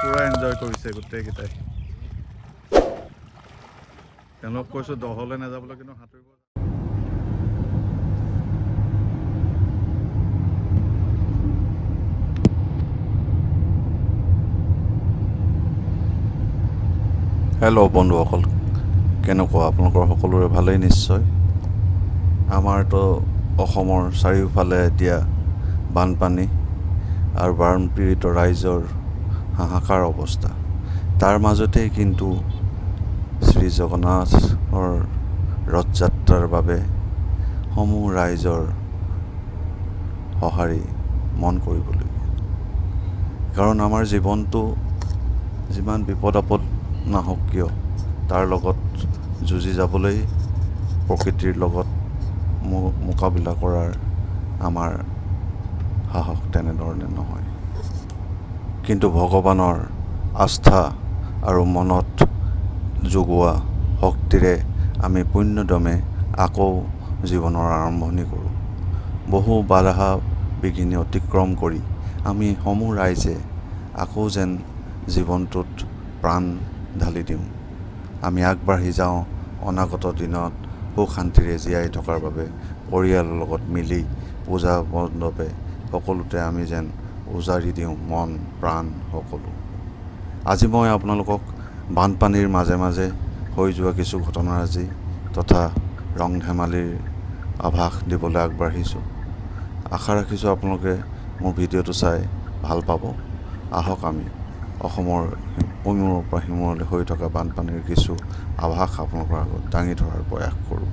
পুৰা এনজয় কৰিছে গোটেইকেইটাই। তেওঁলোকক কৈছোঁ দহলৈ নাযাবলৈ, কিন্তু সাঁতুৰিব। হেল্ল' বন্ধুসকল, কেনেকুৱা আপোনালোকৰ সকলোৰে ভালেই নিশ্চয়। আমাৰতো অসমৰ চাৰিওফালে এতিয়া বানপানী আৰু বানপীড়িত ৰাইজৰ হাহাকাৰ অৱস্থা। তাৰ মাজতেই কিন্তু শ্ৰী জগন্নাথৰ ৰথযাত্ৰাৰ বাবে সমূহ ৰাইজৰ সঁহাৰি মন কৰিবলগীয়া। কাৰণ আমাৰ জীৱনটো যিমান বিপদ আপদ নাহক কিয়, তাৰ লগত যুঁজি যাবলৈ প্ৰকৃতিৰ লগত মোকাবিলা কৰাৰ আমাৰ সাহস তেনেধৰণে নহয়। কিন্তু ভগৱানৰ আস্থা আৰু মনত যোগোৱা শক্তিৰে আমি পুণ্যদমে আকৌ জীৱনৰ আৰম্ভণি কৰোঁ। বহু বাধা বিঘিনি অতিক্ৰম কৰি আমি সমূহ ৰাইজে আকৌ যেন জীৱনটোত প্ৰাণ ঢালি দিওঁ। আমি আগবাঢ়ি যাওঁ অনাগত দিনত সুখ শান্তিৰে জীয়াই থকাৰ বাবে। পৰিয়ালৰ লগত মিলি পূজা মণ্ডপে সকলোতে আমি যেন উজাৰি দিওঁ মন প্ৰাণ সকলো। আজি মই আপোনালোকক বানপানীৰ মাজে মাজে হৈ যোৱা কিছু ঘটনাৰাজি তথা ৰং ধেমালিৰ আভাস দিবলৈ আগবাঢ়িছোঁ। আশা ৰাখিছোঁ আপোনালোকে মোৰ ভিডিঅ'টো চাই ভাল পাব। আহক আমি অসমৰ ইমূৰৰ পৰা সিমূৰলৈ হৈ থকা বানপানীৰ কিছু আভাস আপোনালোকৰ আগত দাঙি ধৰাৰ প্ৰয়াস কৰোঁ।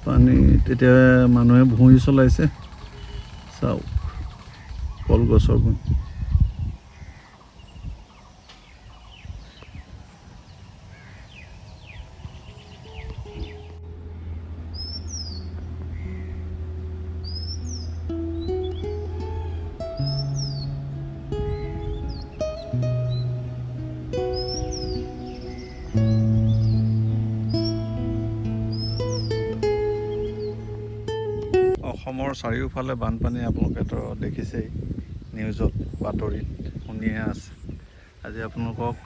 পানীত এতিয়া মানুহে ভুঁই চলাইছে, চাওক কলগছৰ ভুঁই। অসমৰ চাৰিওফালে বানপানী আপোনালোকেতো দেখিছেই, নিউজত বাতৰিত শুনিয়ে আছে। আজি আপোনালোকক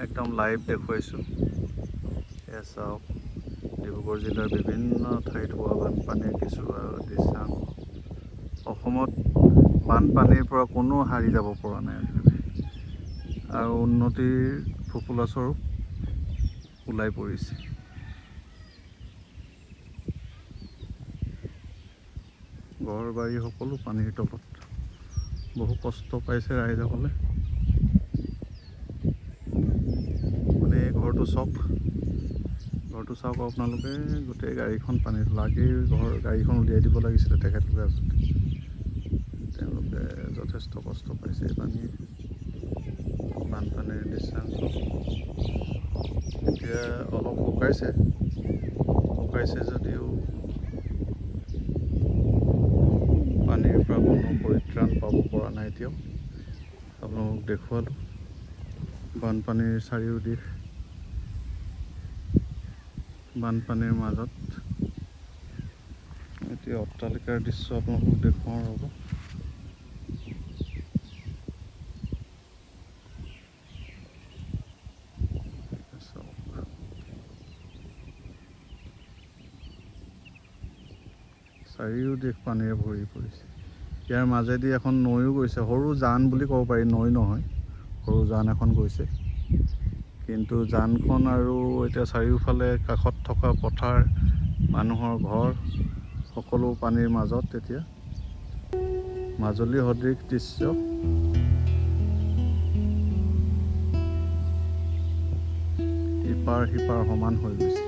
একদম লাইভ দেখুৱাইছোঁ। এয়া চাওক ডিব্ৰুগড় জিলাৰ বিভিন্ন ঠাইত হোৱা বানপানীৰ কিছু দৃশ্যাংশ। অসমত বানপানীৰ পৰা কোনো হাৰি যাব পৰা নাই আৰু উন্নতিৰ ফুফুলা স্বৰূপ ওলাই পৰিছে। ঘৰ বাৰী সকলো পানীৰ তলত। বহু কষ্ট পাইছে ৰাইজসকলে। মানে এই ঘৰটো চাওক আপোনালোকে, গোটেই গাড়ীখন পানীত লাগি গাড়ীখন উলিয়াই দিব লাগিছিলে তেখেতলোকে আচলতে। তেওঁলোকে যথেষ্ট কষ্ট পাইছে বানপানীৰ দৃশ্যাংশ। এতিয়া অলপ শুকাইছে যদিও পানীৰ পৰা কোনো পৰিত্ৰাণ পাব পৰা নাই। এতিয়াও আপোনালোকক দেখুৱালোঁ বানপানীৰ চাৰিওদিশ, বানপানীৰ মাজত এতিয়া অট্টালিকাৰ দৃশ্য আপোনালোকক দেখুৱাওঁ ৰ'ব। চাৰিওদিশ পানীৰে ভৰি পৰিছে। ইয়াৰ মাজেদি এখন নৈও গৈছে, সৰু জান বুলি ক'ব পাৰি, নৈ নহয়। সৰু যান এখন গৈছে, কিন্তু যানখন আৰু এতিয়া চাৰিওফালে কাষত থকা পথাৰ, মানুহৰ ঘৰ সকলো পানীৰ মাজত। এতিয়া মাজুলী সদৃশ দৃশ্য। ইপাৰ সিপাৰ সমান হৈ গৈছে।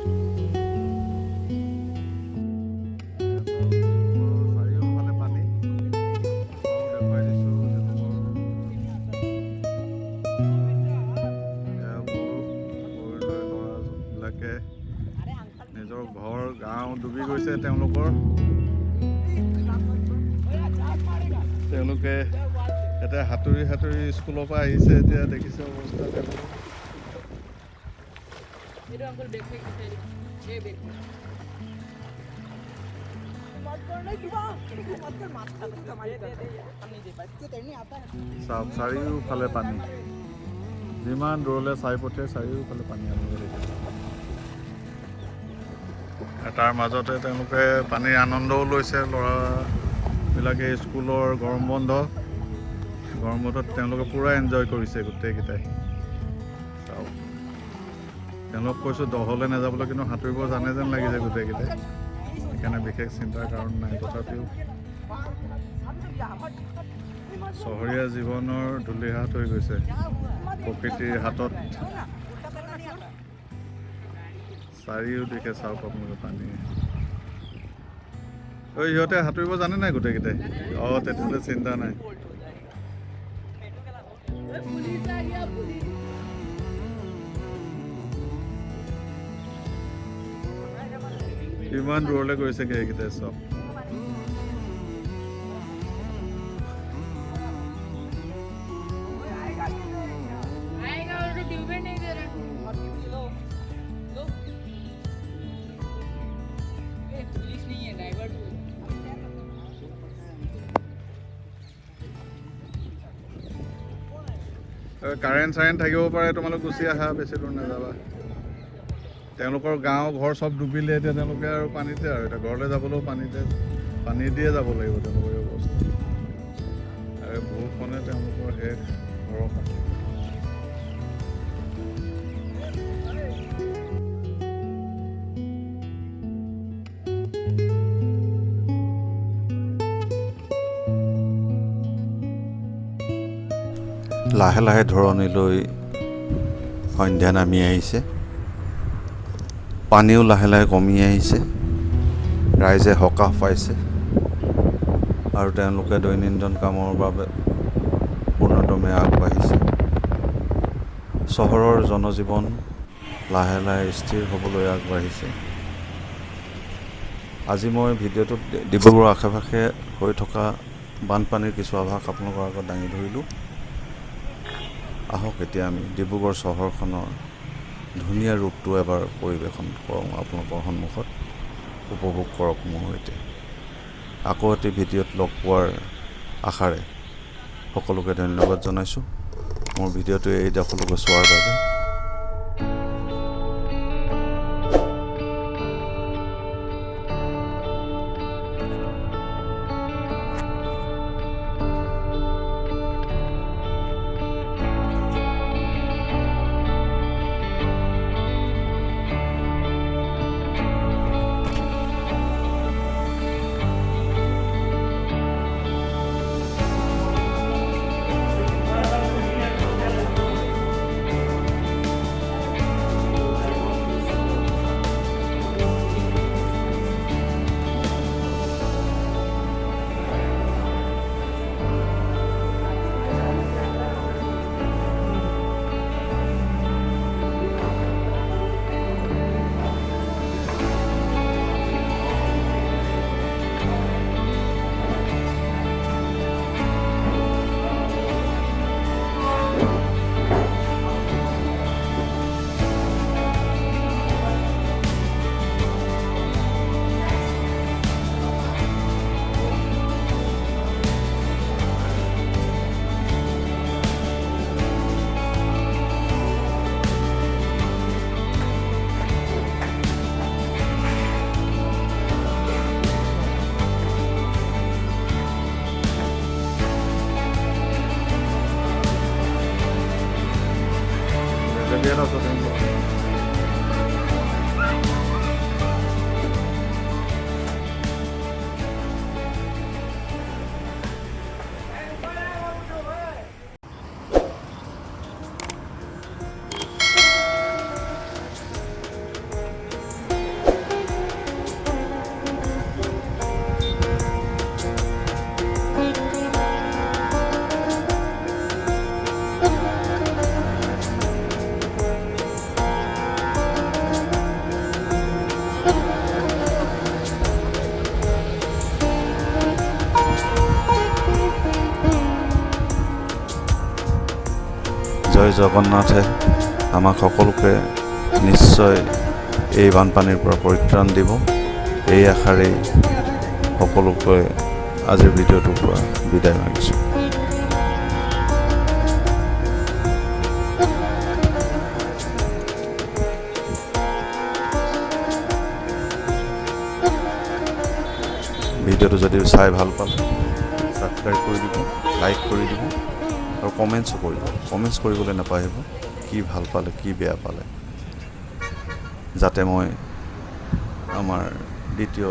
চাৰিওফালে পানী। দেখুৱাই দিছোঁ ল'ৰাবিলাকে নিজৰ ঘৰ গাঁও ডুবি গৈছে। তেওঁলোকে এতিয়া সাঁতুৰি সাঁতুৰি স্কুলৰ পৰা আহিছে। এতিয়া দেখিছে অৱস্থা তেওঁলোকৰ। চাওক, চাৰিওফালে পানী, যিমান দূৰলৈ চাই পঠিয়াই চাৰিওফালে পানী আনিব দেখিছে। তাৰ মাজতে তেওঁলোকে পানীৰ আনন্দও লৈছে। ল'ৰাবিলাকে স্কুলৰ গৰম বন্ধত তেওঁলোকে পূৰা এনজয় কৰিছে গোটেইকেইটাই। চাওক, তেওঁলোকক কৈছোঁ দহলৈ নাযাবলৈ, কিন্তু সাঁতুৰিব জানে যেন লাগিছে গোটেইকেইটাই। সেইকাৰণে বিশেষ চিন্তাৰ কাৰণ নাই। তথাপিও চহৰীয়া জীৱনৰ ধূলিহাত হৈ গৈছে প্ৰকৃতিৰ হাতত। চাৰিওদিশে চাওক আপোনালোকে পানী। সিহঁতে সাঁতুৰিব জানে নাই গোটেইকেইটাই? তেতিয়াহ'লে চিন্তা নাই। কিমান দূৰলৈ গৈছেগৈ সেইকেইটাই চব। কাৰেণ্ট থাকিব পাৰে, তোমালোক গুচি আহা, বেছি দূৰ নাযাবা। তেওঁলোকৰ গাঁও ঘৰ চব ডুবিলে। এতিয়া তেওঁলোকে আৰু পানীতে, আৰু এতিয়া ঘৰলৈ যাবলৈও পানী দিয়ে যাব লাগিব তেওঁলোকৰ অৱস্থা। আৰু বৰষুণে তেওঁলোকৰ শেষ ভৰসা। লাহে লাহে ধৰণীলৈ সন্ধ্যা নামি আহিছে। পানীও লাহে লাহে কমি আহিছে। ৰাইজে সকাহ পাইছে আৰু তেওঁলোকে দৈনন্দিন কামৰ বাবে পূৰ্ণতমে আগবাঢ়িছে। চহৰৰ জনজীৱন লাহে লাহে স্থিৰ হ'বলৈ আগবাঢ়িছে। আজি মই ভিডিঅ'টোত ডিব্ৰুগড়ৰ আশে পাশে হৈ থকা বানপানীৰ কিছু আভাস আপোনালোকৰ আগত দাঙি ধৰিলোঁ। আহক এতিয়া আমি ডিব্ৰুগড় চহৰখনৰ ধুনীয়া ৰূপটো এবাৰ পৰিৱেশন কৰোঁ আপোনালোকৰ সন্মুখত। উপভোগ কৰক মোৰ সৈতে। আকৌ এটি ভিডিঅ'ত লগ পোৱাৰ আশাৰে সকলোকে ধন্যবাদ জনাইছোঁ মোৰ ভিডিঅ'টো এইডোখৰলৈকে চোৱাৰ বাবে। বিৰাট আছে তেওঁলোকৰ। জয় জগন্নাথে আমাক সকলোকে নিশ্চয় এই বানপানীৰ পৰা পৰিত্ৰাণ দিব, এই আশাৰেই সকলোকে আজিৰ ভিডিঅ'টোৰ পৰা বিদায় মাগিছোঁ। ভিডিঅ'টো যদি চাই ভাল পালে ছাবস্ক্ৰাইব কৰি দিব, লাইক কৰি দিব আৰু কমেণ্টছো কৰিব। কমেণ্টছ কৰিবলৈ নাপাহৰিব, কি ভাল পালে কি বেয়া পালে, যাতে মই আমাৰ দ্বিতীয়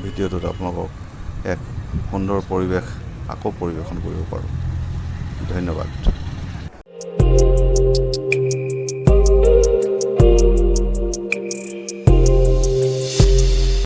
ভিডিঅ'টোত আপোনালোকক এক সুন্দৰ পৰিৱেশ আকৌ পৰিৱেশন কৰিব পাৰোঁ। ধন্যবাদ।